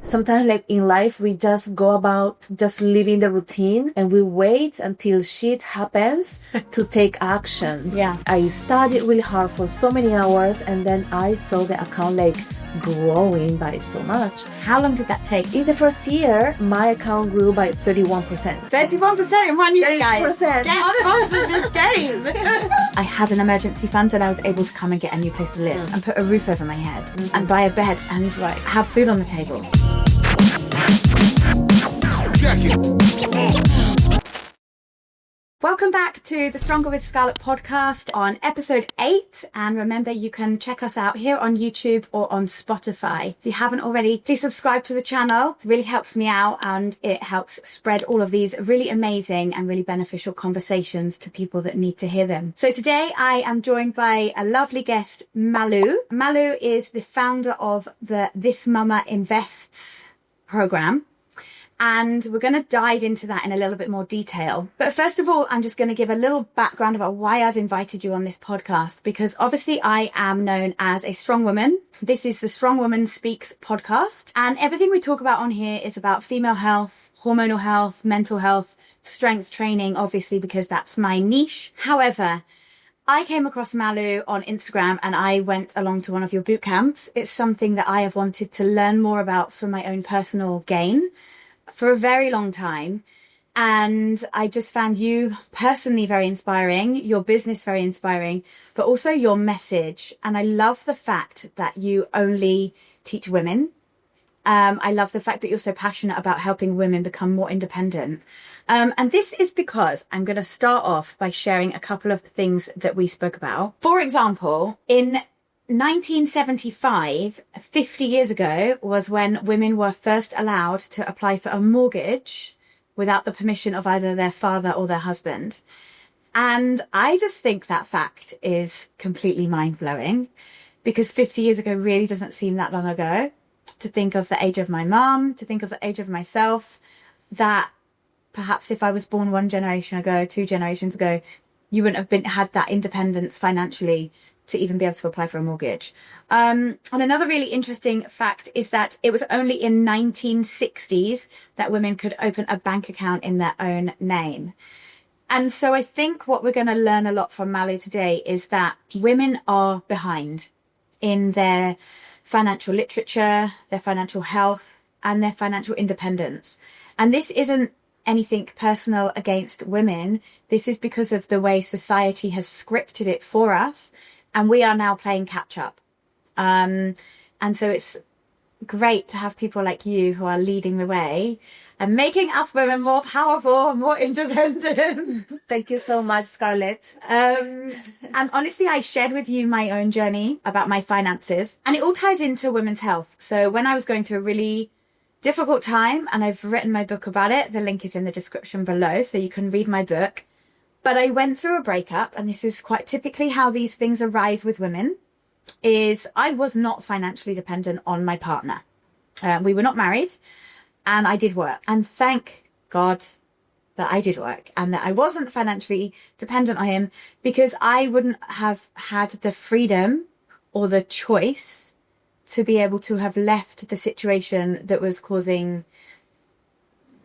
sometimes like in life, we just go about just living the routine and we wait until shit happens to take action. Yeah. I studied really hard for so many hours and then I saw the account like growing by so much. How long did that take? In the first year, my account grew by 31%. 31% in 1 year, guys. 30%. Get on with this game. I had an emergency fund and I was able to come and get a new place to live and put a roof over my head and buy a bed and have food on the table. Welcome back to the Stronger with Scarlett podcast on episode 8. And remember, you can check us out here on YouTube or on Spotify. If you haven't already, please subscribe to the channel. It really helps me out and it helps spread all of these really amazing and really beneficial conversations to people that need to hear them. So today I am joined by a lovely guest, Malu. Malu is the founder of the This Mama Invests program. And we're going to dive into that in a little bit more detail. But first of all, I'm just going to give a little background about why I've invited you on this podcast, because obviously I am known as a strong woman. This is the Strong Woman Speaks podcast. And everything we talk about on here is about female health, hormonal health, mental health, strength training, obviously, because that's my niche. However, I came across Malu on Instagram and I went along to one of your boot camps. It's something that I have wanted to learn more about for my own personal gain for a very long time. And I just found you personally very inspiring, your business very inspiring, but also your message. And I love the fact that you only teach women. I love the fact that you're so passionate about helping women become more independent. And this is because I'm going to start off by sharing a couple of things that we spoke about. For example, in 1975, 50 years ago, was when women were first allowed to apply for a mortgage without the permission of either their father or their husband. And I just think that fact is completely mind-blowing, because 50 years ago really doesn't seem that long ago. To think of the age of my mum, to think of the age of myself, that perhaps if I was born one generation ago, 2 generations ago, you wouldn't have had that independence financially to even be able to apply for a mortgage. And another really interesting fact is that it was only in 1960s that women could open a bank account in their own name. And so I think what we're going to learn a lot from Malu today is that women are behind in their financial literature, their financial health, and their financial independence. And this isn't anything personal against women. This is because of the way society has scripted it for us. And we are now playing catch up. And so it's great to have people like you who are leading the way and making us women more powerful and more independent. Thank you so much, Scarlett. And honestly, I shared with you my own journey about my finances, and it all ties into women's health. So when I was going through a really difficult time, and I've written my book about it, the link is in the description below, so you can read my book. But I went through a breakup, and this is quite typically how these things arise with women, is I was not financially dependent on my partner. We were not married, and I did work. And thank God that I did work and that I wasn't financially dependent on him, because I wouldn't have had the freedom or the choice to be able to have left the situation that was causing,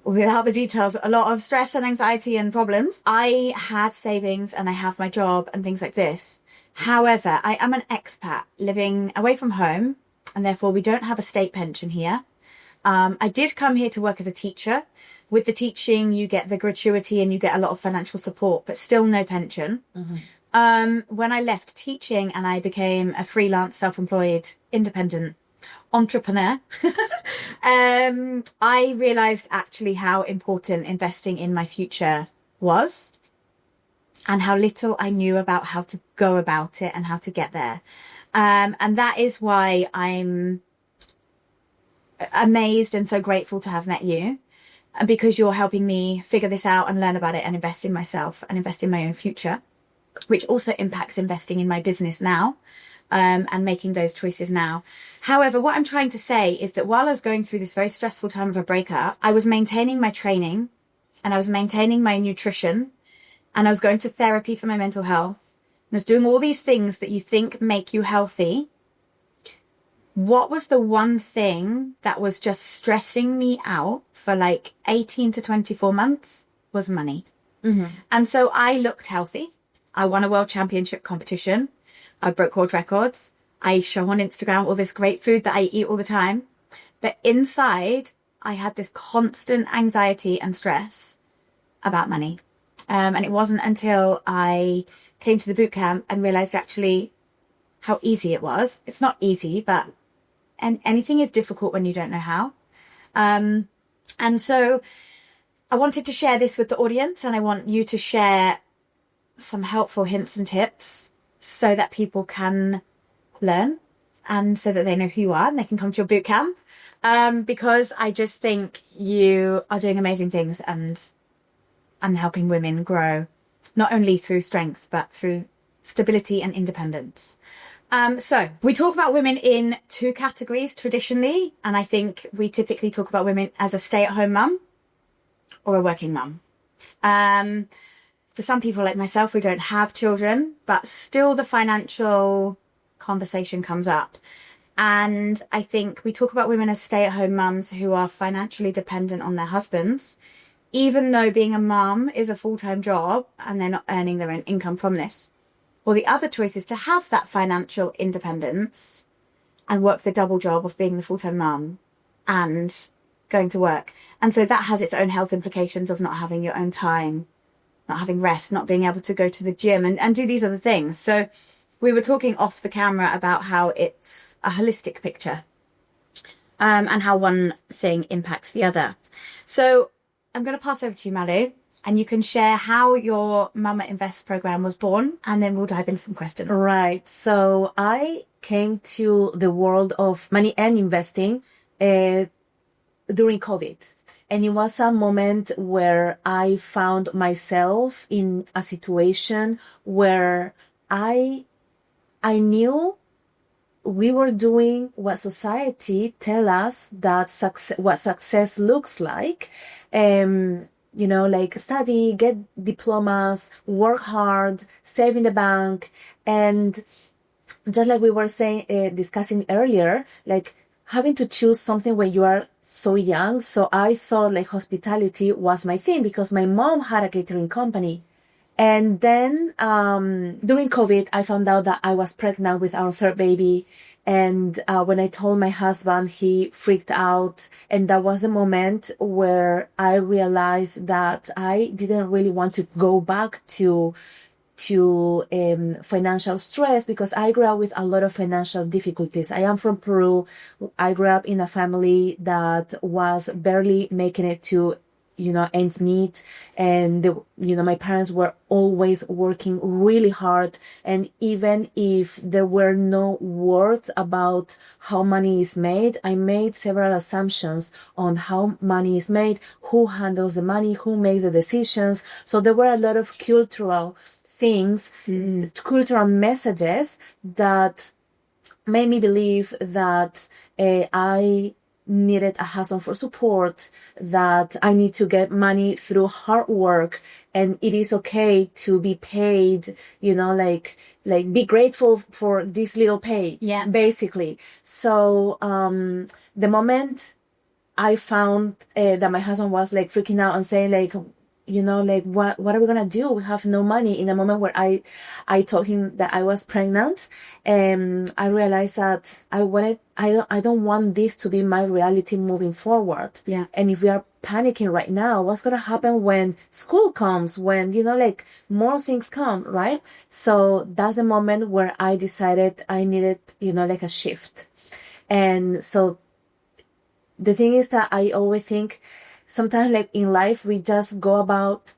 without the details, a lot of stress and anxiety and problems. I had savings and I have my job and things like this. However, I am an expat living away from home, and therefore we don't have a state pension here. I did come here to work as a teacher. With the teaching, you get the gratuity and you get a lot of financial support, but still no pension. When I left teaching and I became a freelance, self-employed, independent entrepreneur, I realized actually how important investing in my future was, and how little I knew about how to go about it and how to get there. And that is why I'm amazed and so grateful to have met you, because you're helping me figure this out and learn about it and invest in myself and invest in my own future, which also impacts investing in my business now. And making those choices now. However, what I'm trying to say is that while I was going through this very stressful time of a breakup, I was maintaining my training and I was maintaining my nutrition, and I was going to therapy for my mental health. And I was doing all these things that you think make you healthy. what was the one thing that was just stressing me out for like 18 to 24 months was money. And so I looked healthy. I won a world championship competition. I broke world records. I show on Instagram all this great food that I eat all the time. But inside, I had this constant anxiety and stress about money. And it wasn't until I came to the boot camp and realized actually how easy it was. It's not easy, but anything is difficult when you don't know how. And so I wanted to share this with the audience, and I want you to share some helpful hints and tips so that people can learn and so that they know who you are and they can come to your boot camp. Because I just think you are doing amazing things and helping women grow, not only through strength, but through stability and independence. So we talk about women in two categories traditionally, and I think we typically talk about women as a stay-at-home mum or a working mum. For some people like myself, we don't have children, but still the financial conversation comes up. And I think we talk about women as stay-at-home mums who are financially dependent on their husbands, even though being a mum is a full-time job and they're not earning their own income from this. Or the other choice is to have that financial independence and work the double job of being the full-time mum and going to work. And so that has its own health implications of not having your own time, not having rest, not being able to go to the gym and do these other things. So we were talking off the camera about how it's a holistic picture, and how one thing impacts the other. So I'm going to pass over to you, Malu, and you can share how your Mama Invest program was born, and then we'll dive into some questions. Right. So I came to the world of money and investing during COVID. And it was a moment where I found myself in a situation where I knew we were doing what society tell us that what success looks like. Like study, get diplomas, work hard, save in the bank. And just like we were discussing earlier, like having to choose something when you are so young. So I thought like hospitality was my thing because my mom had a catering company. And then during COVID, I found out that I was pregnant with our third baby. And when I told my husband, he freaked out. And that was the moment where I realized that I didn't really want to go back to financial stress because I grew up with a lot of financial difficulties. I am from Peru. I grew up in a family that was barely making it to ends meet. And, my parents were always working really hard. And even if there were no words about how money is made, I made several assumptions on how money is made, who handles the money, who makes the decisions. So there were a lot of cultural things, cultural messages that made me believe that I needed a husband for support, that I need to get money through hard work, and it is okay to be paid, like be grateful for this little pay, basically. So the moment I found that my husband was like freaking out and saying like, what are we gonna do? We have no money. In a moment where I told him that I was pregnant, I realized that I don't want this to be my reality moving forward. Yeah. And if we are panicking right now, what's gonna happen when school comes, when, more things come, right? So that's the moment where I decided I needed, a shift. And so the thing is that I always think, sometimes like in life, we just go about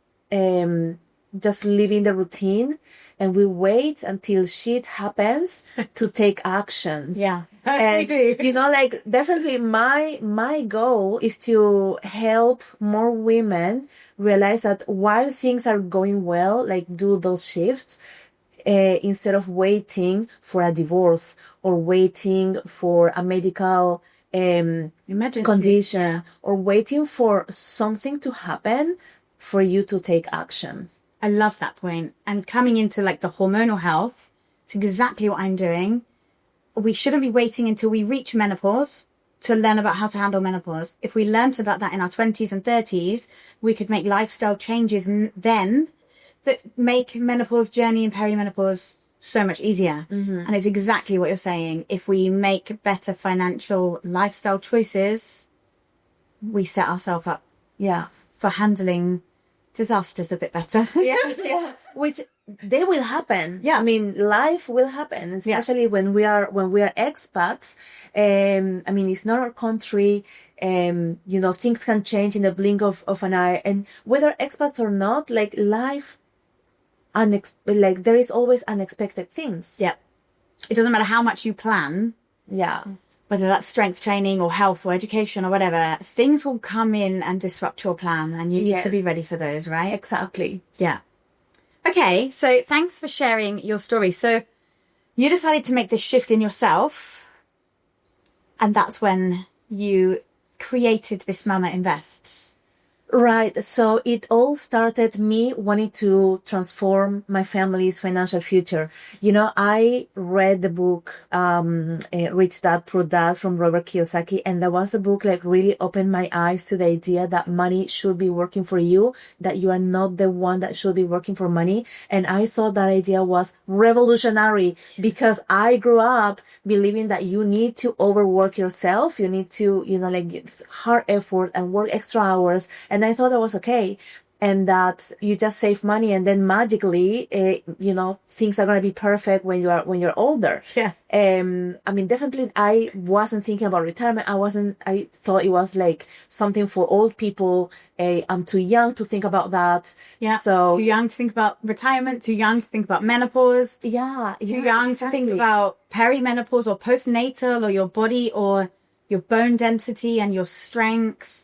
just living the routine and we wait until shit happens to take action. Yeah, and, we do. Definitely my goal is to help more women realize that while things are going well, do those shifts instead of waiting for a divorce or waiting for a medical condition or waiting for something to happen for you to take action. I love that point. And coming into the hormonal health, it's exactly what I'm doing. we shouldn't be waiting until we reach menopause to learn about how to handle menopause. If we learnt about that in our 20s and 30s, we could make lifestyle changes then that make menopause journey and perimenopause so much easier. And it's exactly what you're saying. If we make better financial lifestyle choices, we set ourselves up for handling disasters a bit better. Which they will happen. Yeah. I mean, life will happen, especially when we are expats. I mean, it's not our country. You know, things can change in the blink of an eye. And whether expats or not, like life, like there is always unexpected things. Yeah. It doesn't matter how much you plan. Yeah. Whether that's strength training or health or education or whatever, things will come in and disrupt your plan, and you need to be ready for those, right? Exactly. Yeah. Okay, so thanks for sharing your story. So you decided to make this shift in yourself, and that's when you created this Mama Invests. Right. So it all started me wanting to transform my family's financial future. You know, I read the book, Rich Dad, Poor Dad from Robert Kiyosaki. And that was a book like really opened my eyes to the idea that money should be working for you, that you are not the one that should be working for money. And I thought that idea was revolutionary because I grew up believing that you need to overwork yourself. You need to, you know, like hard effort and work extra hours. And I thought that was okay. And that you just save money and then magically, you know, things are going to be perfect when you're older. Yeah. I mean, definitely I wasn't thinking about retirement. I thought it was like something for old people. I'm too young to think about that. Yeah. So too young to think about retirement, too young to think about menopause. Yeah. Too young to think about perimenopause or postnatal or your body or your bone density and your strength.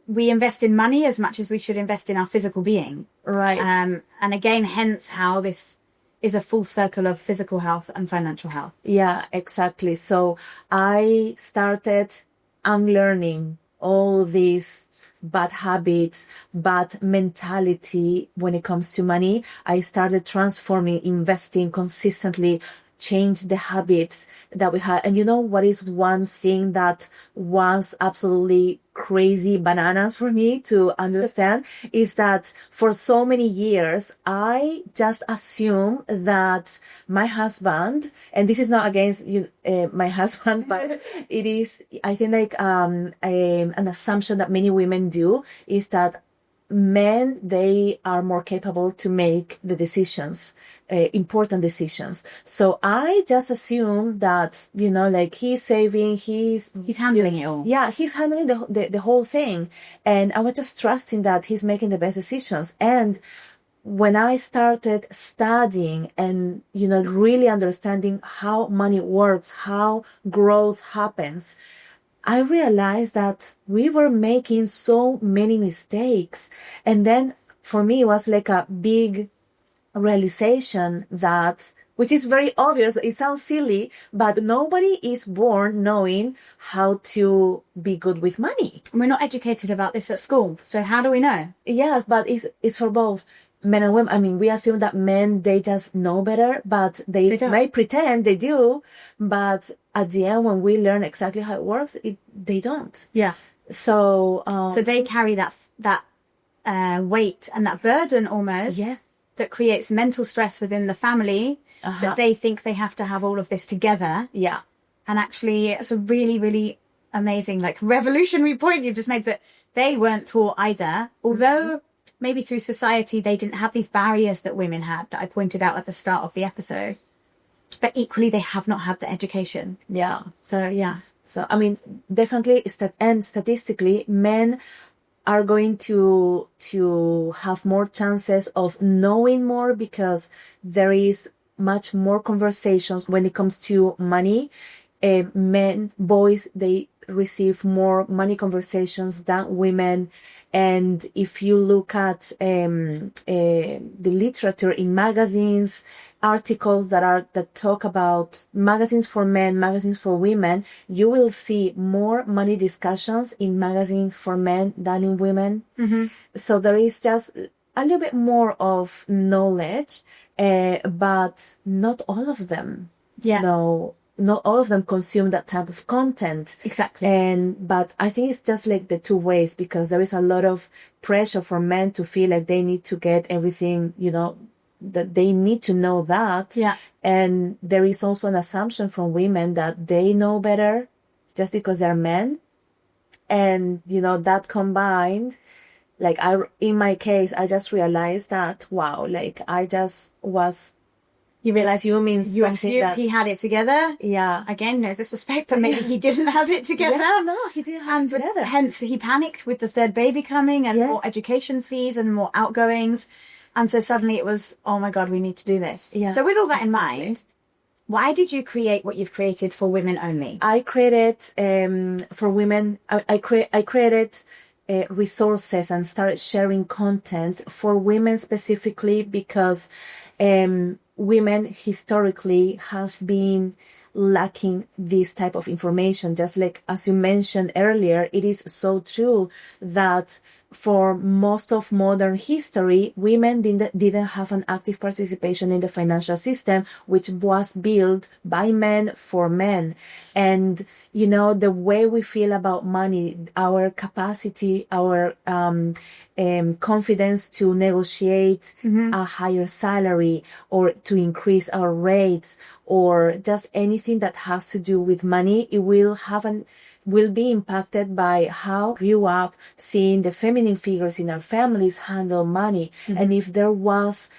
We invest in money as much as we should invest in our physical being. Right. And again, hence how this is a full circle of physical health and financial health. Yeah, exactly. So I started unlearning all these bad habits, bad mentality when it comes to money. I started transforming, investing consistently, change the habits that we had. And you know what is one thing that was absolutely crazy bananas for me to understand is that for so many years, I just assumed that my husband, and this is not against my husband, but it is, I think like, an assumption that many women do is that men, they are more capable to make the decisions, important decisions. So I just assume that, you know, like he's saving, he's handling it all. Yeah, he's handling the whole thing. And I was just trusting that he's making the best decisions. And when I started studying and, you know, really understanding how money works, how growth happens, I realized that we were making so many mistakes. And then for me, it was like a big realization that, which is very obvious, it sounds silly, but nobody is born knowing how to be good with money. And we're not educated about this at school. So how do we know? Yes, but it's for both men and women. I mean, we assume that men, they just know better, but they may pretend they do, but at the end, when we learn exactly how it works, they don't. Yeah. So, so they carry that weight and that burden almost. Yes. That creates mental stress within the family, that they think they have to have all of this together. Yeah. And actually, it's a really, really amazing, like revolutionary point you've just made, that they weren't taught either. Although maybe through society, they didn't have these barriers that women had that I pointed out at the start of the episode. But equally, they have not had the education. Yeah. So, yeah. So, I mean, definitely, and statistically, men are going to have more chances of knowing more because there is much more conversations when it comes to money. Boys, they receive more money conversations than women. And if you look at the literature in magazines, articles that talk about magazines for men, magazines for women, you will see more money discussions in magazines for men than in women. Mm-hmm. So there is just a little bit more of knowledge, but not all of them know not all of them consume that type of content. Exactly. But I think it's just like the two ways, because there is a lot of pressure for men to feel like they need to get everything, that they need to know that. Yeah. And there is also an assumption from women that they know better just because they're men. And, that combined, like in my case, I just realized that, wow, like I just was You realised you assumed he had it together. Yeah. Again, no disrespect, but maybe he didn't have it together. Yeah, no, he didn't have it together. Hence, he panicked with the third baby coming and more education fees and more outgoings. And so suddenly it was, oh my God, we need to do this. Yeah. So with all that in mind, why did you create what you've created for women only? I created for women. I created resources and started sharing content for women specifically because women historically have been lacking this type of information. Just like as you mentioned earlier, it is so true that for most of modern history, women didn't have an active participation in the financial system, which was built by men for men. And, the way we feel about money, our capacity, our confidence to negotiate a higher salary or to increase our rates or just anything that has to do with money, it will be impacted by how we grew up seeing the feminine figures in our families handle money. And if there was,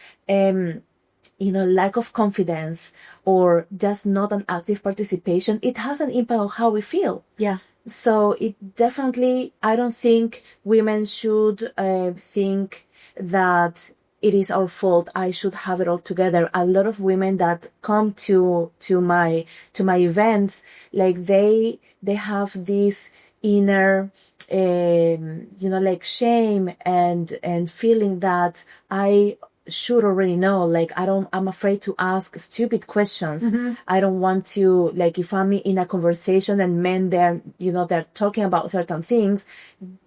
lack of confidence or just not an active participation, it has an impact on how we feel. Yeah. So it definitely, I don't think women should think that it is our fault. I should have it all together. A lot of women that come to my events, like they have this inner, like shame and feeling that I should already know. Like I'm afraid to ask stupid questions. I don't want to, like if I'm in a conversation and men they're talking about certain things,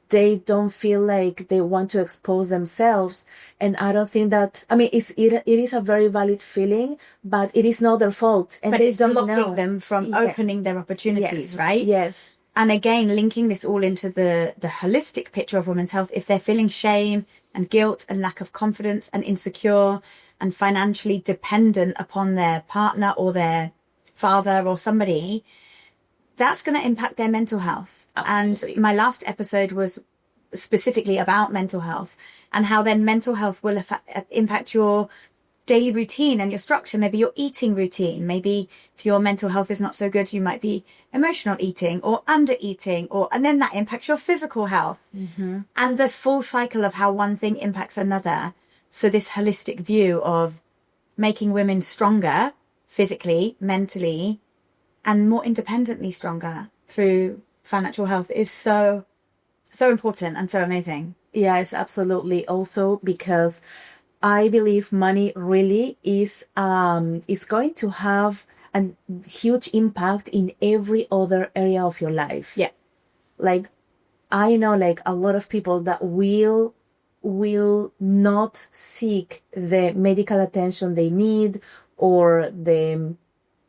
they don't feel like they want to expose themselves. And I don't think that, it is a very valid feeling, but it is not their fault. And but they it's don't blocking know them from opening their opportunities, yes. right? Yes. And again, linking this all into the holistic picture of women's health, if they're feeling shame and guilt and lack of confidence and insecure and financially dependent upon their partner or their father or somebody, that's going to impact their mental health. Absolutely. And my last episode was specifically about mental health and how then mental health will impact your daily routine and your structure, maybe your eating routine. Maybe if your mental health is not so good, you might be emotional eating or under eating, and then that impacts your physical health and the full cycle of how one thing impacts another. So this holistic view of making women stronger physically, mentally, and more independently stronger through financial health is so important and so amazing. Yes, absolutely. Also because I believe money really is going to have a huge impact in every other area of your life. Yeah. Like I know like a lot of people that will not seek the medical attention they need or the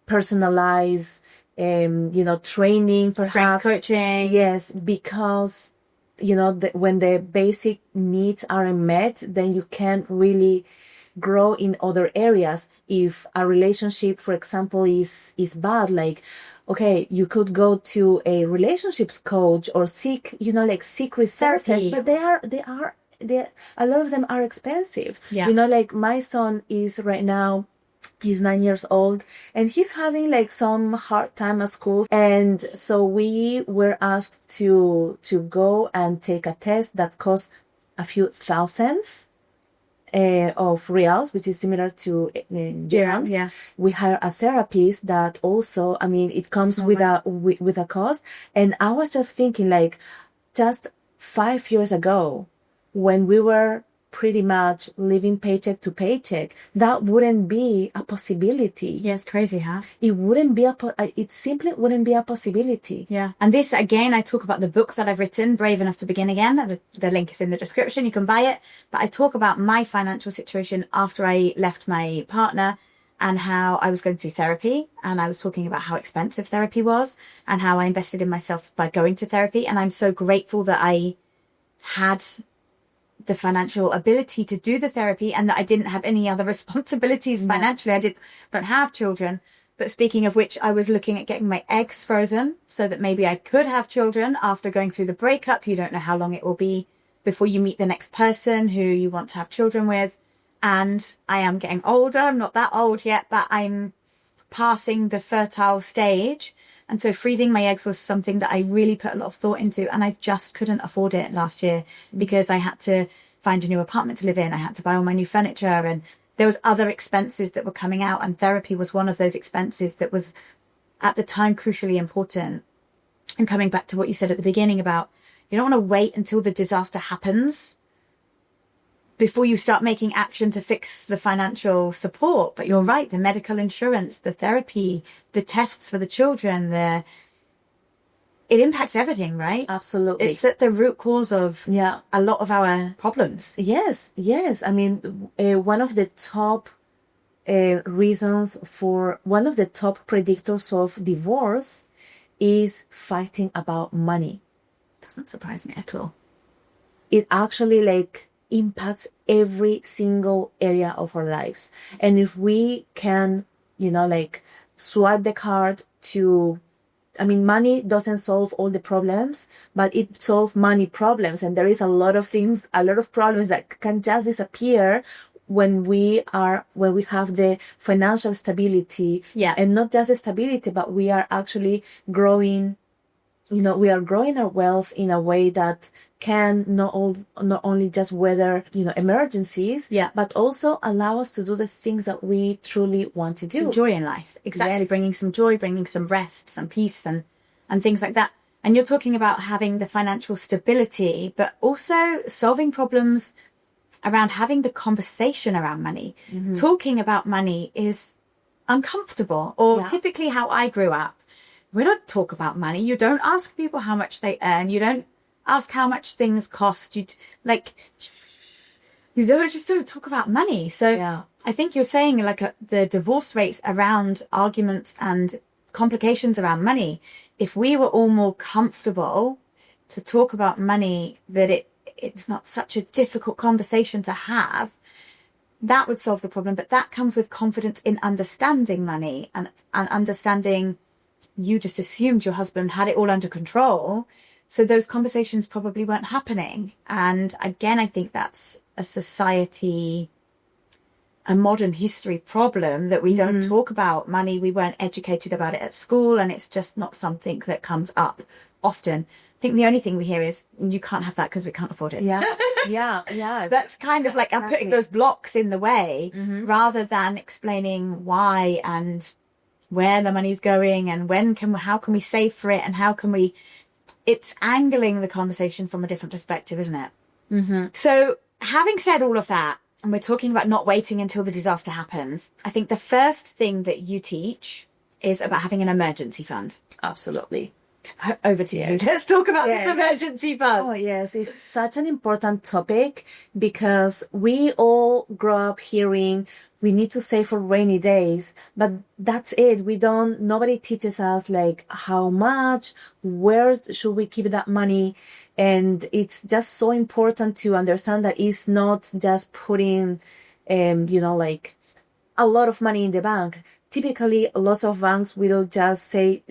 personalized training, perhaps strength coaching. Yes, because when the basic needs aren't met, then you can't really grow in other areas. If a relationship, for example, is bad, like, okay, you could go to a relationships coach or seek resources, Therapy. but a lot of them are expensive. Yeah. Like my son is right now, he's 9 years old and he's having like some hard time at school. And so we were asked to go and take a test that cost a few thousands of reals, which is similar to dirhams. Yeah. We hire a therapist that also, it comes with a cost. And I was just thinking like just 5 years ago when we were pretty much living paycheck to paycheck, that wouldn't be a possibility. Yeah, it's crazy, huh? It simply wouldn't be a possibility. Yeah. And this, again, I talk about the book that I've written, Brave Enough to Begin Again. The link is in the description. You can buy it. But I talk about my financial situation after I left my partner and how I was going through therapy, and I was talking about how expensive therapy was and how I invested in myself by going to therapy. And I'm so grateful that I had the financial ability to do the therapy and that I didn't have any other responsibilities financially. I don't have children. But speaking of which, I was looking at getting my eggs frozen so that maybe I could have children after going through the breakup. You don't know how long it will be before you meet the next person who you want to have children with. And I am getting older. I'm not that old yet, but I'm passing the fertile stage. And so freezing my eggs was something that I really put a lot of thought into. And I just couldn't afford it last year because I had to find a new apartment to live in. I had to buy all my new furniture, and there was other expenses that were coming out. And therapy was one of those expenses that was at the time crucially important. And coming back to what you said at the beginning about, you don't want to wait until the disaster happens before you start making action to fix the financial support. But you're right, the medical insurance, the therapy, the tests for the children, it impacts everything, right? Absolutely. It's at the root cause of a lot of our problems. Yes. I mean, one of the top one of the top predictors of divorce is fighting about money. Doesn't surprise me at all. It actually impacts every single area of our lives. And if we can, swipe the card money doesn't solve all the problems, but it solves money problems. And there is a lot of problems that can just disappear when we have the financial stability. Yeah. And not just the stability, but we are actually growing, we are growing our wealth in a way that can not only just weather, emergencies, but also allow us to do the things that we truly want to do. Joy in life. Exactly. Yes. Bringing some joy, bringing some rest, some peace and things like that. And you're talking about having the financial stability, but also solving problems around having the conversation around money. Mm-hmm. Talking about money is uncomfortable, or typically how I grew up. We don't talk about money. You don't ask people how much they earn. You don't ask how much things cost. You don't talk about money. So I think you're saying the divorce rates around arguments and complications around money. If we were all more comfortable to talk about money, that it's not such a difficult conversation to have, that would solve the problem. But that comes with confidence in understanding money and understanding you just assumed your husband had it all under control. So those conversations probably weren't happening. And again, I think that's a modern history problem, that we don't talk about money. We weren't educated about it at school, and it's just not something that comes up often. I think the only thing we hear is, you can't have that because we can't afford it. Yeah. That's kind of I'm putting those blocks in the way, rather than explaining why and where the money's going and how can we save for it, and it's angling the conversation from a different perspective, isn't it? Mm-hmm. So having said all of that, and we're talking about not waiting until the disaster happens, I think the first thing that you teach is about having an emergency fund. Absolutely. Over to you. Let's talk about this emergency fund. Oh, yes. It's such an important topic because we all grow up hearing we need to save for rainy days, but that's it. Nobody teaches us how much, where should we keep that money? And it's just so important to understand that it's not just putting, a lot of money in the bank. Typically, lots of banks will just say,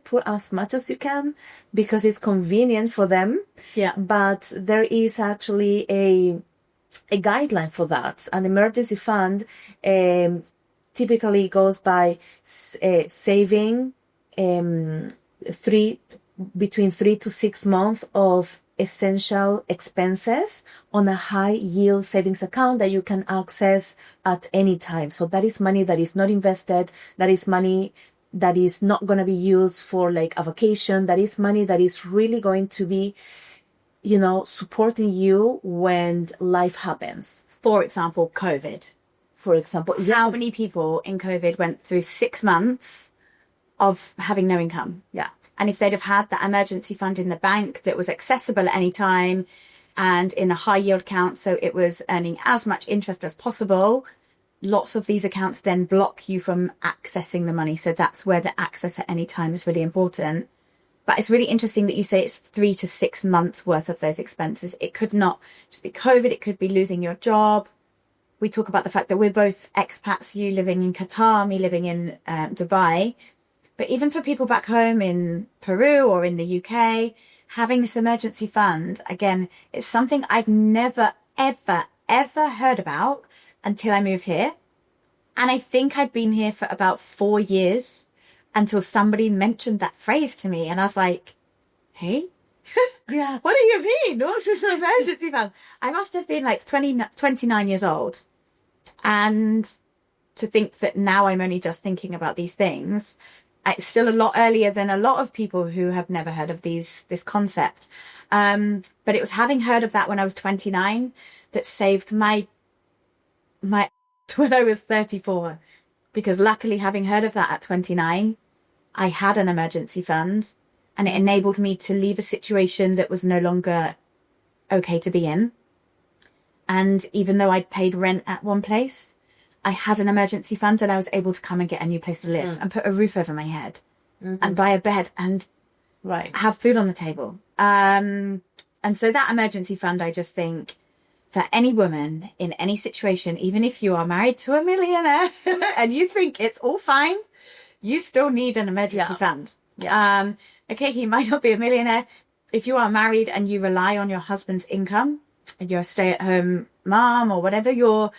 put as much as you can because it's convenient for them. Yeah. But there is actually a guideline for that. An emergency fund typically goes by saving between 3 to 6 months of essential expenses on a high yield savings account that you can access at any time. So that is money that is not invested. That is money that is not going to be used for a vacation. That is money that is really going to be, supporting you when life happens. For example, COVID. Yes. How many people in COVID went through 6 months of having no income? Yeah. And if they'd have had that emergency fund in the bank that was accessible at any time and in a high yield account, so it was earning as much interest as possible, lots of these accounts then block you from accessing the money. So that's where the access at any time is really important. But it's really interesting that you say it's 3 to 6 months worth of those expenses. It could not just be COVID. It could be losing your job. We talk about the fact that we're both expats, you living in Qatar, me living in Dubai. But even for people back home in Peru or in the UK, having this emergency fund, again, it's something I've never, ever, ever heard about until I moved here. And I think I'd been here for about 4 years until somebody mentioned that phrase to me. And I was like, hey, Yeah. what do you mean? What's this emergency fund? I must have been like 29 years old. And to think that now I'm only just thinking about these things, it's still a lot earlier than a lot of people who have never heard of this concept. But it was having heard of that when I was 29 that saved my when I was 34. Because luckily, having heard of that at 29, I had an emergency fund, and it enabled me to leave a situation that was no longer okay to be in. And even though I'd paid rent at one place, I had an emergency fund, and I was able to come and get a new place to live and put a roof over my head and buy a bed and have food on the table. And so that emergency fund, I just think, for any woman in any situation, even if you are married to a millionaire and you think it's all fine, you still need an emergency fund. Yeah. Okay, he might not be a millionaire. If you are married and you rely on your husband's income and you're a stay-at-home mom or whatever your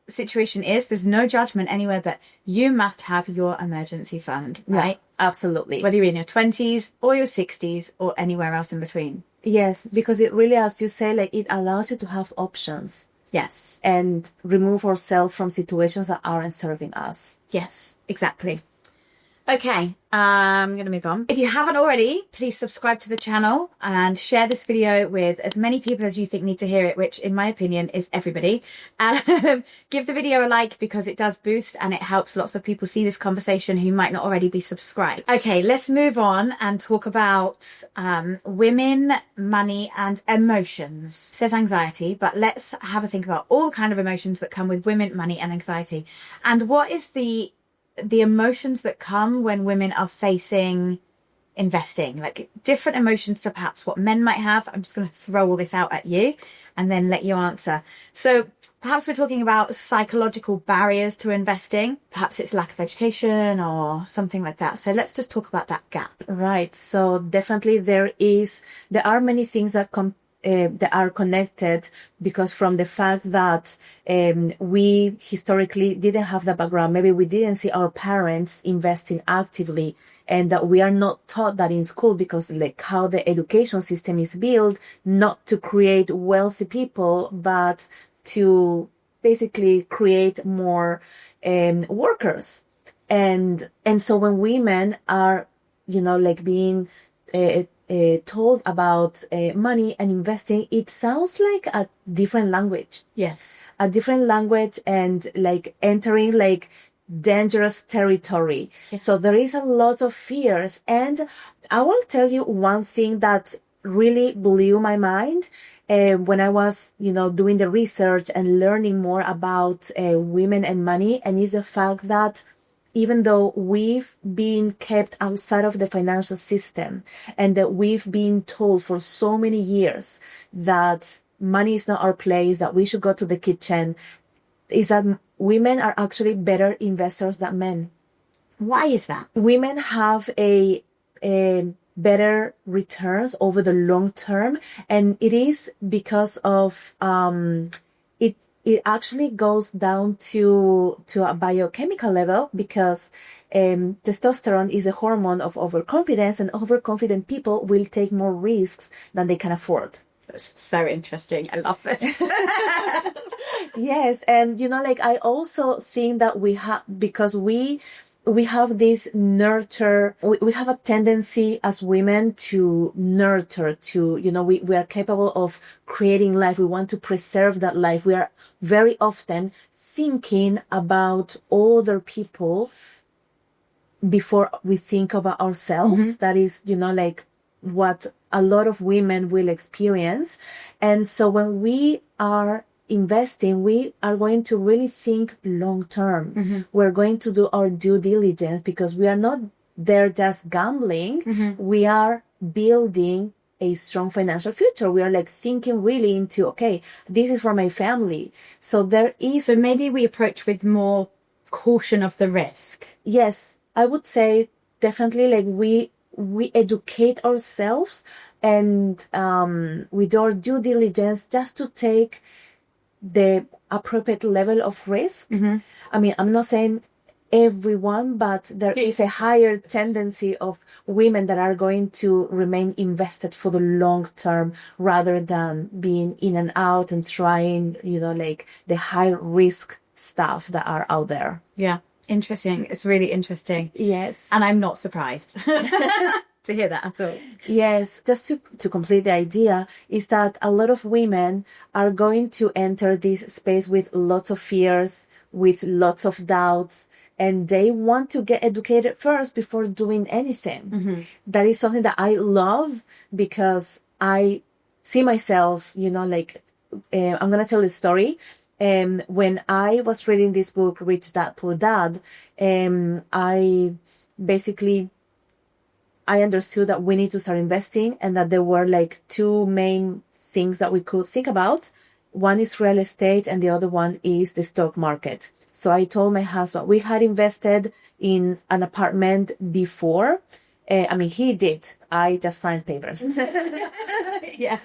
situation is, there's no judgment anywhere, but you must have your emergency fund, right? Yeah, absolutely. Whether you're in your 20s or your 60s or anywhere else in between. Yes, because it really, as you say, like, it allows you to have options. Yes. And remove ourselves from situations that aren't serving us. Yes, exactly. Okay, I'm going to move on. If you haven't already, please subscribe to the channel and share this video with as many people as you think need to hear it, which in my opinion is everybody. Give the video a like because it does boost and it helps lots of people see this conversation who might not already be subscribed. Okay, let's move on and talk about women, money and emotions. It says anxiety, but let's have a think about all kind of emotions that come with women, money and anxiety. And what is the emotions that come when women are facing investing, like different emotions to perhaps what men might have. I'm just going to throw all this out at you and then let you answer. So perhaps we're talking about psychological barriers to investing. Perhaps it's lack of education or something like that. So let's just talk about that gap. Right. So definitely there are many things that that are connected, because from the fact that we historically didn't have the background, maybe we didn't see our parents investing actively, and that we are not taught that in school, because like how the education system is built, not to create wealthy people, but to basically create more workers. And so when women are, like being told about money and investing, it sounds like a different language. Yes. A different language, and like entering like dangerous territory. Yes. So there is a lot of fears. And I will tell you one thing that really blew my mind when I was, doing the research and learning more about women and money, and is the fact that even though we've been kept outside of the financial system and that we've been told for so many years that money is not our place, that we should go to the kitchen, is that women are actually better investors than men. Why is that? Women have a better returns over the long term, and it is because of it actually goes down to a biochemical level, because testosterone is a hormone of overconfidence, and overconfident people will take more risks than they can afford. That's so interesting. I love it. Yes. And, like I also think that we have, because we have this nurture, we have a tendency as women to nurture, to, we are capable of creating life. We want to preserve that life. We are very often thinking about other people before we think about ourselves. Mm-hmm. That is, like what a lot of women will experience. And so when we are investing, we are going to really think long term. We're going to do our due diligence because we are not there just gambling. We are building a strong financial future. We are like thinking really into, okay, this is for my family. So maybe we approach with more caution of the risk. Yes, I would say definitely like we educate ourselves and we do our due diligence just to take the appropriate level of risk. I mean, I'm not saying everyone, but there is a higher tendency of women that are going to remain invested for the long term rather than being in and out and trying, like the high risk stuff that are out there. Yeah. Interesting. It's really interesting. Yes. And I'm not surprised to hear that at all. Yes. Just to complete the idea is that a lot of women are going to enter this space with lots of fears, with lots of doubts, and they want to get educated first before doing anything. That is something that I love because I see myself, I'm going to tell a story. When I was reading this book, Rich Dad, Poor Dad, I understood that we need to start investing and that there were like two main things that we could think about. One is real estate and the other one is the stock market. So I told my husband, we had invested in an apartment before. He did. I just signed papers. Yeah.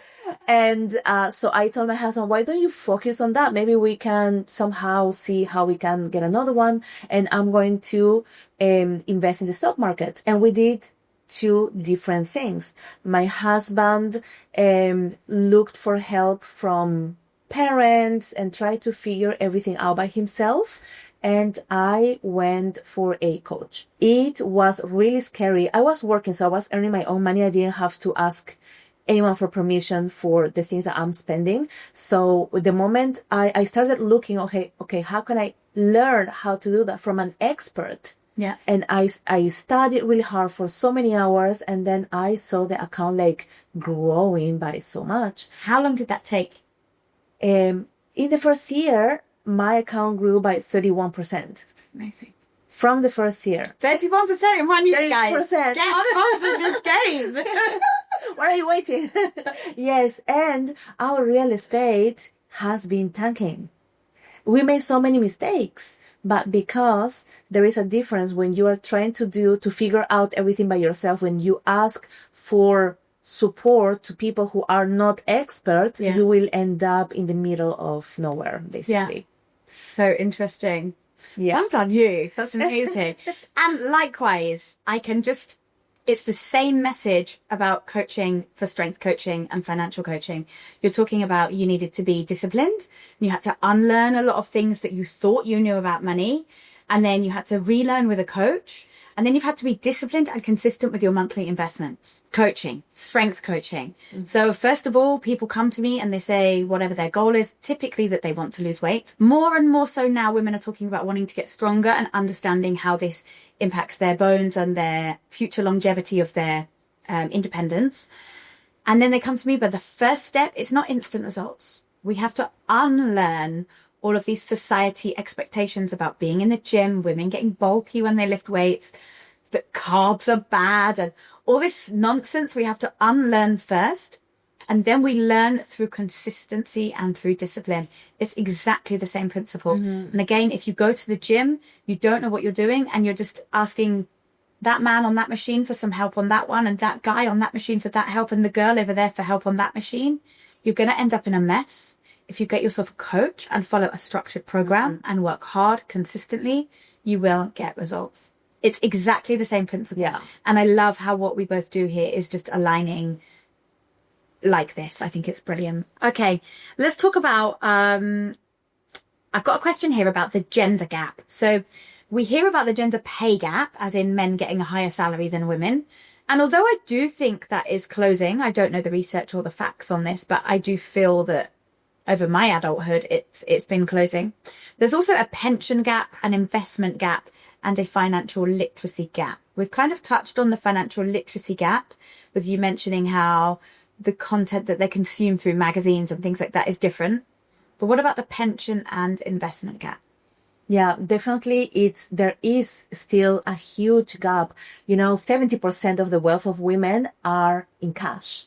And so I told my husband, why don't you focus on that? Maybe we can somehow see how we can get another one. And I'm going to invest in the stock market. And we did two different things. My husband looked for help from parents and tried to figure everything out by himself. And I went for a coach. It was really scary. I was working, so I was earning my own money. I didn't have to ask anyone for permission for the things that I'm spending. So the moment I started looking, okay, how can I learn how to do that from an expert? Yeah. And I studied really hard for so many hours, and then I saw the account like growing by so much. How long did that take? In the first year, my account grew by 31%. That's amazing. From the first year. 31% in 1 year, guys. 30%. Get on board with this game. Why are you waiting? Yes, and our real estate has been tanking. We made so many mistakes, but because there is a difference when you are trying to figure out everything by yourself, when you ask for support to people who are not experts, you will end up in the middle of nowhere, basically. Yeah. So interesting. Yeah. Well done you. That's amazing. And likewise, it's the same message about coaching for strength coaching and financial coaching. You're talking about you needed to be disciplined. You had to unlearn a lot of things that you thought you knew about money. And then you had to relearn with a coach. And then you've had to be disciplined and consistent with your monthly investments. Coaching, strength coaching. Mm-hmm. So first of all, people come to me and they say whatever their goal is, typically that they want to lose weight. More and more so now, women are talking about wanting to get stronger and understanding how this impacts their bones and their future longevity of their independence. And then they come to me, but the first step, it's not instant results. We have to unlearn all of these society expectations about being in the gym, women getting bulky when they lift weights, that carbs are bad, and all this nonsense we have to unlearn first. And then we learn through consistency and through discipline. It's exactly the same principle. Mm-hmm. And again, if you go to the gym, you don't know what you're doing, and you're just asking that man on that machine for some help on that one, and that guy on that machine for that help, and the girl over there for help on that machine, you're going to end up in a mess. If you get yourself a coach and follow a structured program and work hard consistently, you will get results. It's exactly the same principle. Yeah. And I love how what we both do here is just aligning like this. I think it's brilliant. Okay, let's talk about, I've got a question here about the gender gap. So we hear about the gender pay gap, as in men getting a higher salary than women. And although I do think that is closing, I don't know the research or the facts on this, but I do feel that over my adulthood, it's been closing. There's also a pension gap, an investment gap, and a financial literacy gap. We've kind of touched on the financial literacy gap with you mentioning how the content that they consume through magazines and things like that is different. But what about the pension and investment gap? Yeah, definitely there is still a huge gap. 70% of the wealth of women are in cash.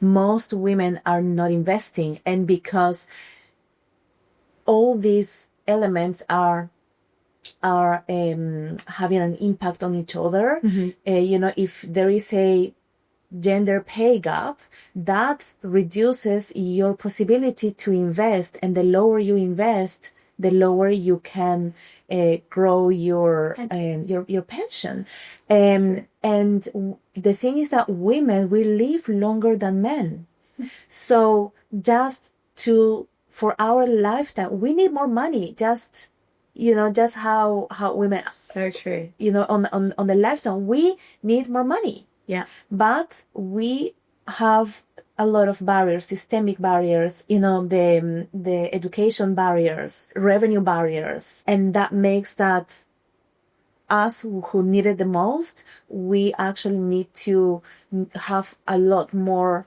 Most women are not investing, and because all these elements are having an impact on each other. If there is a gender pay gap, that reduces your possibility to invest, and the lower you invest, the lower you can grow your pension. And the thing is that women will live longer than men. So for our lifetime, we need more money. Just how women. So true. On the lifetime, we need more money. Yeah. But we have a lot of barriers, systemic barriers, the education barriers, revenue barriers. And that makes that us who need it the most, we actually need to have a lot more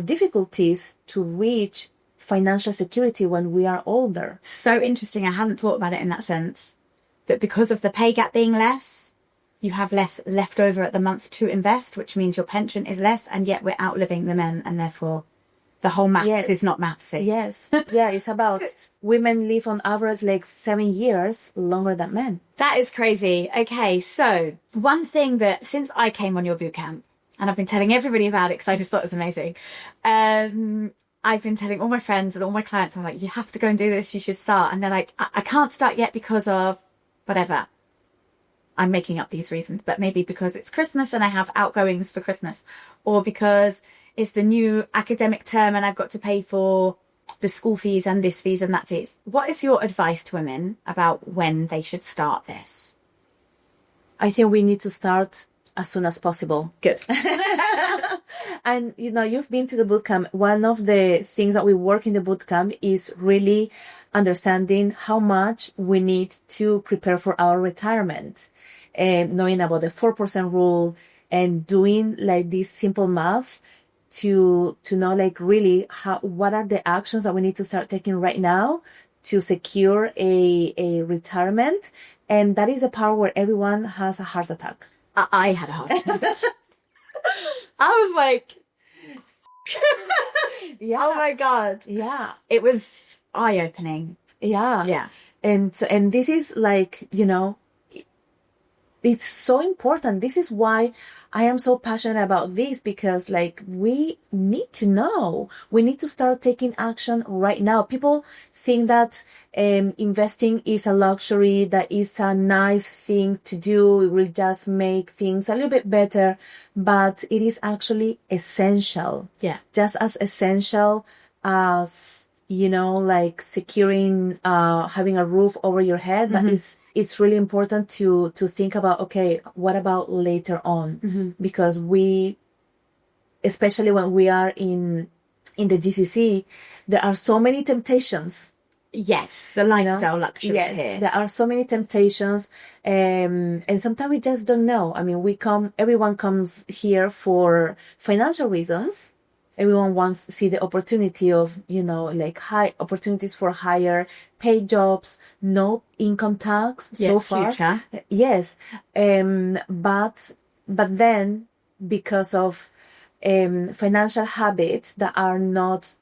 difficulties to reach financial security when we are older. So interesting. I hadn't thought about it in that sense, that because of the pay gap being less, you have less left over at the month to invest, which means your pension is less, and yet we're outliving the men, and therefore the whole maths is not mathsy. Yes. Yeah, it's about women live on average like 7 years longer than men. That is crazy. Okay, so one thing that since I came on your bootcamp, and I've been telling everybody about it because I just thought it was amazing, I've been telling all my friends and all my clients, I'm like, you have to go and do this, you should start. And they're like, I can't start yet because of whatever. I'm making up these reasons, but maybe because it's Christmas and I have outgoings for Christmas, or because it's the new academic term and I've got to pay for the school fees and this fees and that fees. What is your advice to women about when they should start this? I think we need to start as soon as possible. Good. And, you've been to the bootcamp. One of the things that we work in the bootcamp is really understanding how much we need to prepare for our retirement, knowing about the 4% rule and doing like this simple math to know like really what are the actions that we need to start taking right now to secure a retirement. And that is a part where everyone has a heart attack. I had a heart attack. I was like, yeah. Oh my God. Yeah. It was eye-opening. Yeah. Yeah. And this is like, it's so important. This is why I am so passionate about this, because like we need to know, we need to start taking action right now. People think that investing is a luxury, that is a nice thing to do. It will just make things a little bit better, but it is actually essential. Yeah. Just as essential as, like securing, having a roof over your head. That it's really important to think about, okay, what about later on? Because especially when we are in the GCC, there are so many temptations. Yes, the lifestyle luxuries yes, here. There are so many temptations, and sometimes we just don't know. I mean, everyone comes here for financial reasons. Everyone wants to see the opportunity of, like high opportunities for higher paid jobs, no income tax so far. Future. Yes. But then because of financial habits that are not,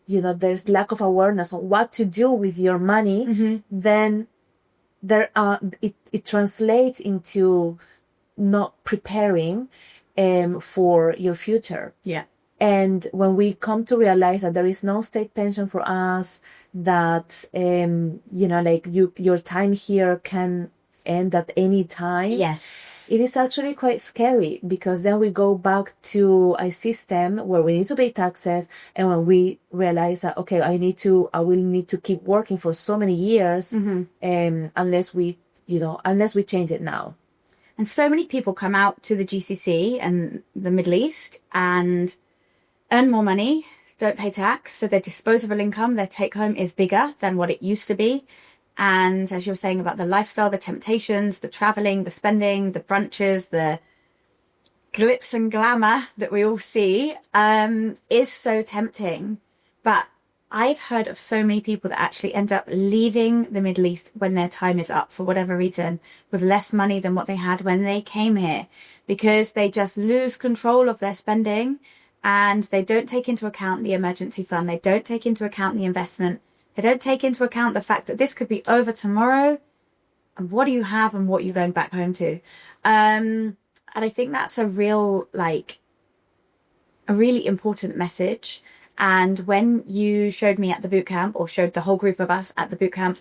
there's lack of awareness on what to do with your money, then it translates into not preparing for your future. Yeah. And when we come to realize that there is no state pension for us, that, like your time here can end at any time. Yes. It is actually quite scary, because then we go back to a system where we need to pay taxes. And when we realize that, okay, I will need to keep working for so many years, unless we change it now. And so many people come out to the GCC and the Middle East and earn more money, don't pay tax, so their disposable income, their take home is bigger than what it used to be. And as you're saying about the lifestyle, the temptations, the traveling, the spending, the brunches, the glitz and glamour that we all see, is so tempting. But I've heard of so many people that actually end up leaving the Middle East when their time is up for whatever reason, with less money than what they had when they came here, because they just lose control of their spending and they don't take into account the emergency fund. They don't take into account the investment. They don't take into account the fact that this could be over tomorrow. And what do you have and what you're going back home to? And I think that's a really important message. And when you showed me at the boot camp, or showed the whole group of us at the boot camp,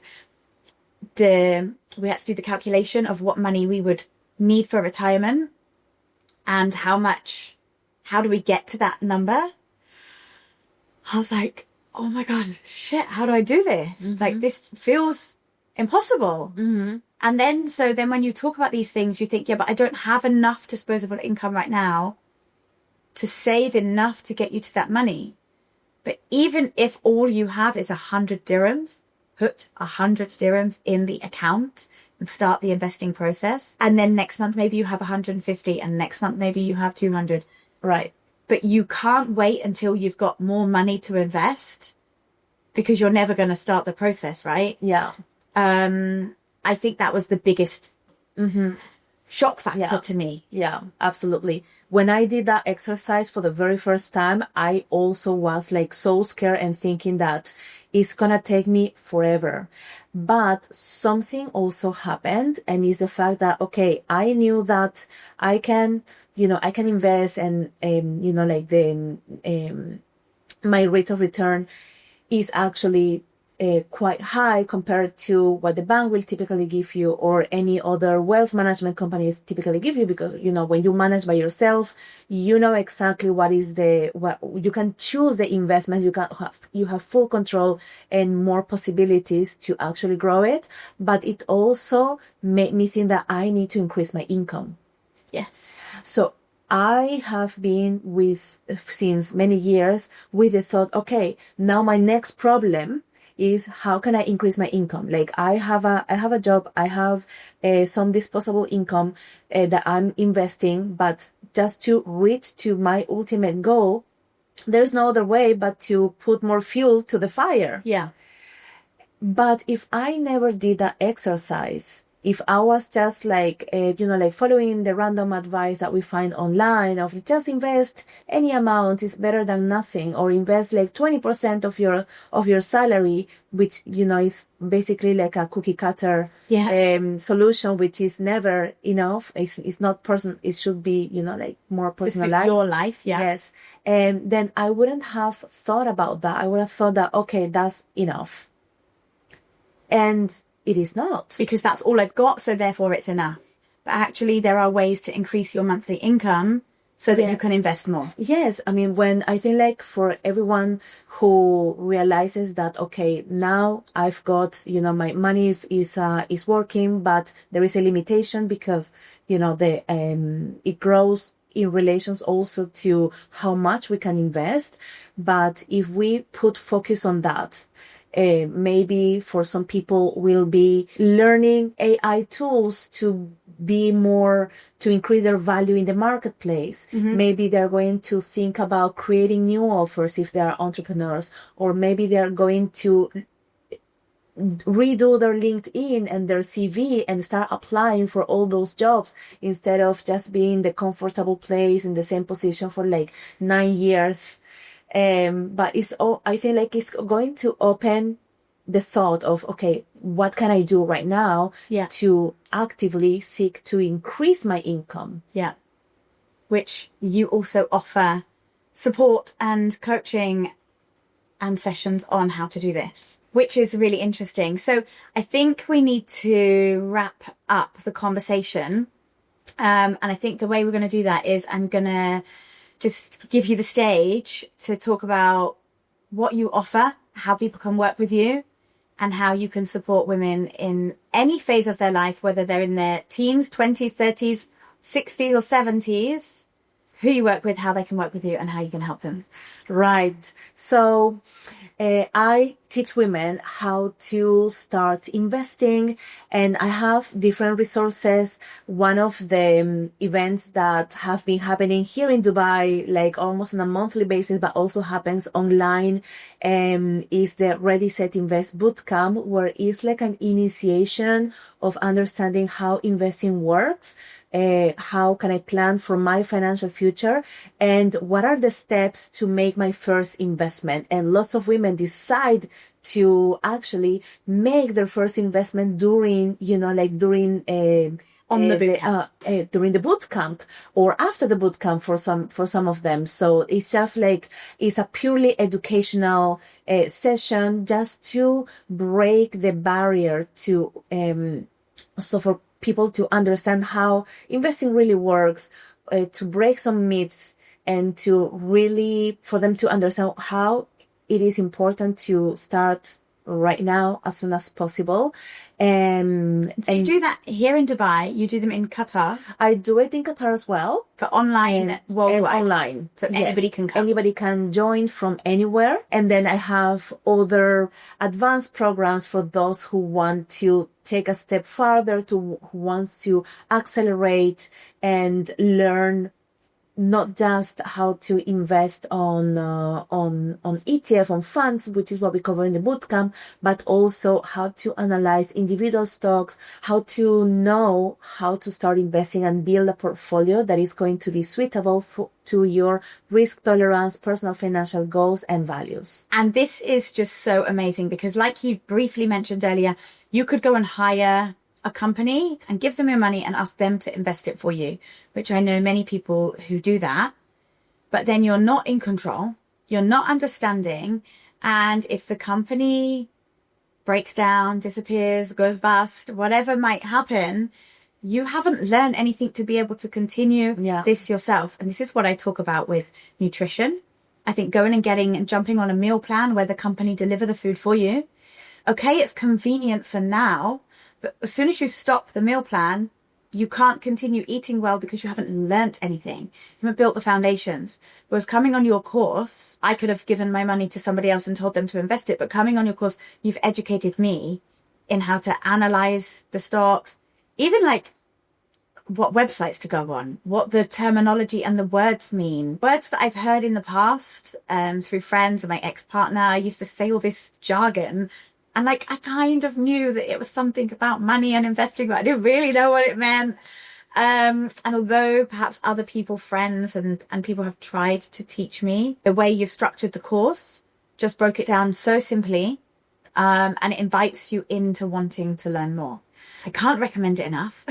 we had to do the calculation of what money we would need for retirement and how do we get to that number? I was like, oh my God, shit, how do I do this? Mm-hmm. Like, this feels impossible. Mm-hmm. And then when you talk about these things, you think, yeah, but I don't have enough disposable income right now to save enough to get you to that money. But even if all you have is 100 dirhams, put 100 dirhams in the account and start the investing process. And then next month, maybe you have 150, and next month, maybe you have 200. Right. But you can't wait until you've got more money to invest, because you're never going to start the process, right? Yeah. I think that was the biggest shock factor to me. Yeah, absolutely. When I did that exercise for the very first time, I also was like so scared and thinking that it's gonna take me forever. But something also happened, and is the fact that, okay, I knew that I can invest, and, my rate of return is actually quite high compared to what the bank will typically give you, or any other wealth management companies typically give you, because, when you manage by yourself, you know exactly what you can choose the investment, you have full control and more possibilities to actually grow it. But it also made me think that I need to increase my income. Yes. So I have been since many years with the thought, okay, now my next problem is, how can I increase my income? Like, I have a job, I have some disposable income that I'm investing, but just to reach to my ultimate goal, there's no other way but to put more fuel to the fire. Yeah. But if I never did that exercise, if I was just like, following the random advice that we find online of just invest any amount is better than nothing, or invest like 20% of your salary, which, is basically like a cookie cutter solution, which is never enough. It's not it should be, more personalized. Just your life. Yeah. Yes. And then I wouldn't have thought about that. I would have thought that, okay, that's enough. And it is not. Because that's all I've got, so therefore it's enough. But actually, there are ways to increase your monthly income so that you can invest more. Yes. I mean, when I think, like, for everyone who realizes that, okay, now I've got, my money is working, but there is a limitation because, it grows in relations also to how much we can invest. But if we put focus on that, maybe for some people will be learning AI tools to increase their value in the marketplace. Mm-hmm. Maybe they're going to think about creating new offers if they are entrepreneurs, or maybe they're going to redo their LinkedIn and their CV and start applying for all those jobs instead of just being the comfortable place in the same position for like 9 years. But I think like it's going to open the thought of, okay, what can I do right now to actively seek to increase my income? Yeah. Which you also offer support and coaching and sessions on how to do this, which is really interesting. So I think we need to wrap up the conversation. And I think the way we're going to do that is I'm going to just give you the stage to talk about what you offer, how people can work with you, and how you can support women in any phase of their life, whether they're in their teens, 20s, 30s, 60s or 70s, who you work with, how they can work with you, and how you can help them. Right. So I teach women how to start investing, and I have different resources. One of the events that have been happening here in Dubai, like almost on a monthly basis, but also happens online, is the Ready, Set, Invest Bootcamp, where it's like an initiation of understanding how investing works. How can I plan for my financial future, and what are the steps to make my first investment? And lots of women decide to actually make their first investment during, during On the boot camp. during the boot camp or after the boot camp for some of them. So it's just like, it's a purely educational session just to break the barrier to so for people to understand how investing really works, to break some myths, and to really, for them to understand how it is important to start right now as soon as possible. So you do that here in Dubai, you do them in Qatar? I do it in Qatar as well. For online, worldwide? And online. So yes. Anybody can come? Anybody can join from anywhere. And then I have other advanced programs for those who want to take a step further, who wants to accelerate and learn not just how to invest on ETF, on funds, which is what we cover in the bootcamp, but also how to analyze individual stocks, how to know how to start investing and build a portfolio that is going to be suitable to your risk tolerance, personal financial goals, and values. And this is just so amazing because, like you briefly mentioned earlier, you could go and hire a company and give them your money and ask them to invest it for you, which I know many people who do that. But then you're not in control, you're not understanding. And if the company breaks down, disappears, goes bust, whatever might happen, you haven't learned anything to be able to continue this yourself. And this is what I talk about with nutrition. I think going and jumping on a meal plan where the company deliver the food for you. Okay, it's convenient for now, but as soon as you stop the meal plan, you can't continue eating well because you haven't learnt anything. You haven't built the foundations. Whereas coming on your course, I could have given my money to somebody else and told them to invest it. But coming on your course, you've educated me in how to analyze the stocks, even like what websites to go on, what the terminology and the words mean. Words that I've heard in the past through friends and my ex-partner. I used to say all this jargon. And like, I kind of knew that it was something about money and investing, but I didn't really know what it meant. And although perhaps other people, friends and people have tried to teach me, the way you've structured the course just broke it down so simply. And it invites you into wanting to learn more. I can't recommend it enough.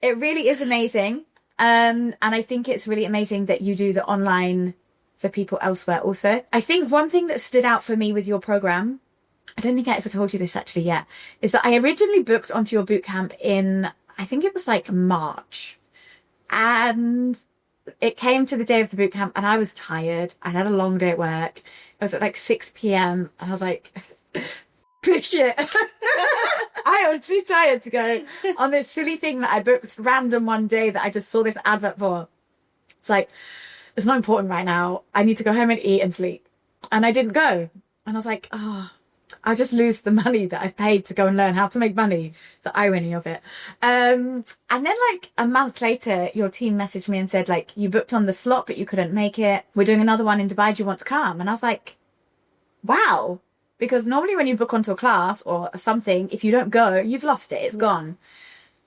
It really is amazing. And I think it's really amazing that you do the online for people elsewhere also. I think one thing that stood out for me with your program, I don't think I ever told you this actually yet, is that I originally booked onto your bootcamp in, I think it was like March. And it came to the day of the bootcamp and I was tired. I had a long day at work. It was at like 6 p.m. and I was like, shit. I am too tired to go on this silly thing that I booked random one day that I just saw this advert for. It's like, it's not important right now. I need to go home and eat and sleep. And I didn't go. And I was like, I'll just lose the money that I've paid to go and learn how to make money. The irony of it. And then like a month later, your team messaged me and said like, you booked on the slot, but you couldn't make it. We're doing another one in Dubai. Do you want to come? And I was like, wow. Because normally when you book onto a class or something, if you don't go, you've lost it. It's gone.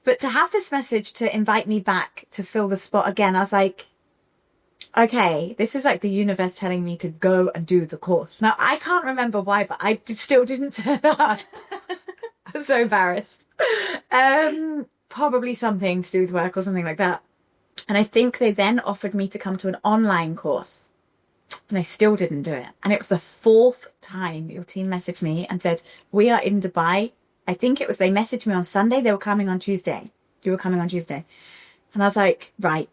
But to have this message to invite me back to fill the spot again, I was like, okay, this is like the universe telling me to go and do the course. Now, I can't remember why, but I still didn't turn up. I'm so embarrassed. Probably something to do with work or something like that. And I think they then offered me to come to an online course. And I still didn't do it. And it was the fourth time your team messaged me and said, we are in Dubai. I think it was, they messaged me on Sunday. They were coming on Tuesday. You were coming on Tuesday. And I was like, right.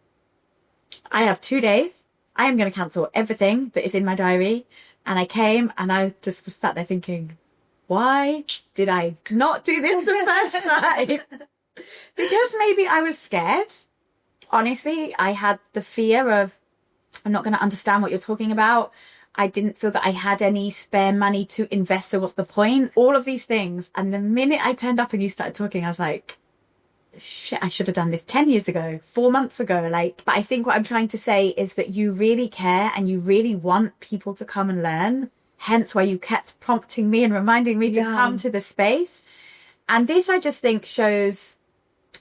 I have 2 days. I am going to cancel everything that is in my diary. And I came and I just was sat there thinking, why did I not do this the first time? Because maybe I was scared honestly, I had the fear of, I'm not going to understand what you're talking about. I didn't feel that I had any spare money to invest. So what's the point? All of these things. And the minute I turned up and you started talking, I was like, shit, I should have done this 10 years ago, 4 months ago. Like, but I think what I'm trying to say is that you really care and you really want people to come and learn. Hence why you kept prompting me and reminding me to come to the space. And this, I just think, shows,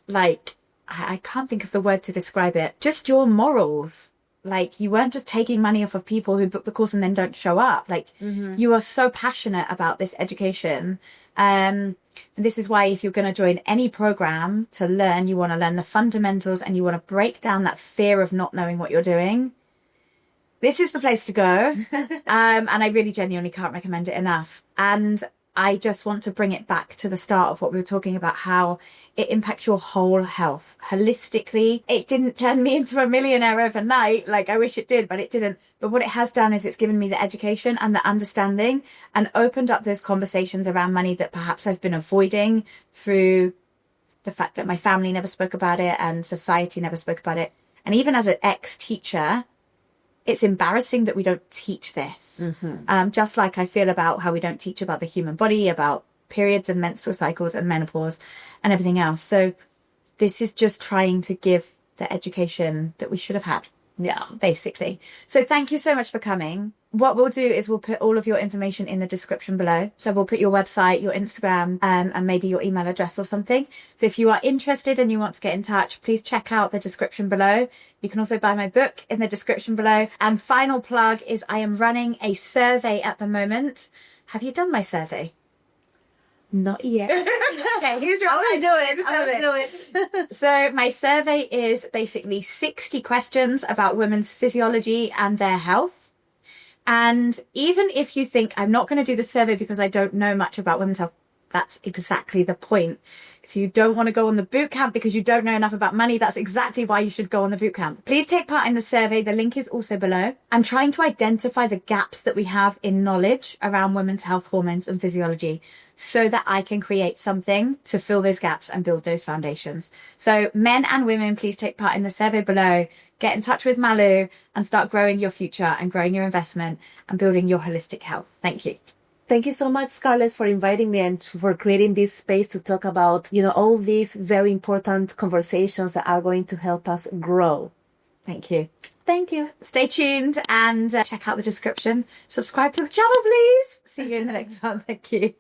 like, I can't think of the word to describe it, just your morals. Like, you weren't just taking money off of people who book the course and then don't show up. Like, you are so passionate about this education. And this is why if you're going to join any program to learn, you want to learn the fundamentals and you want to break down that fear of not knowing what you're doing. This is the place to go. And I really genuinely can't recommend it enough. And I just want to bring it back to the start of what we were talking about, how it impacts your whole health holistically. It didn't turn me into a millionaire overnight. Like, I wish it did, but it didn't. But what it has done is it's given me the education and the understanding and opened up those conversations around money that perhaps I've been avoiding through the fact that my family never spoke about it and society never spoke about it. And even as an ex-teacher, it's embarrassing that we don't teach this. Just like I feel about how we don't teach about the human body, about periods and menstrual cycles and menopause and everything else. So this is just trying to give the education that we should have had. Yeah, basically. So thank you so much for coming. What we'll do is we'll put all of your information in the description below. So we'll put your website, your Instagram, and maybe your email address or something. So if you are interested and you want to get in touch, please check out the description below. You can also buy my book in the description below. And final plug is I am running a survey at the moment. Have you done my survey? Not yet. Okay, he's right. I'll do it. So my survey is basically 60 questions about women's physiology and their health. And even if you think I'm not going to do the survey because I don't know much about women's health, that's exactly the point. If you don't want to go on the boot camp because you don't know enough about money, that's exactly why you should go on the boot camp. Please take part in the survey. The link is also below. I'm trying to identify the gaps that we have in knowledge around women's health, hormones and physiology so that I can create something to fill those gaps and build those foundations. So men and women, please take part in the survey below. Get in touch with Malu and start growing your future and growing your investment and building your holistic health. Thank you. Thank you so much, Scarlett, for inviting me and for creating this space to talk about, all these very important conversations that are going to help us grow. Thank you. Thank you. Stay tuned and check out the description. Subscribe to the channel, please. See you in the next one. Thank you.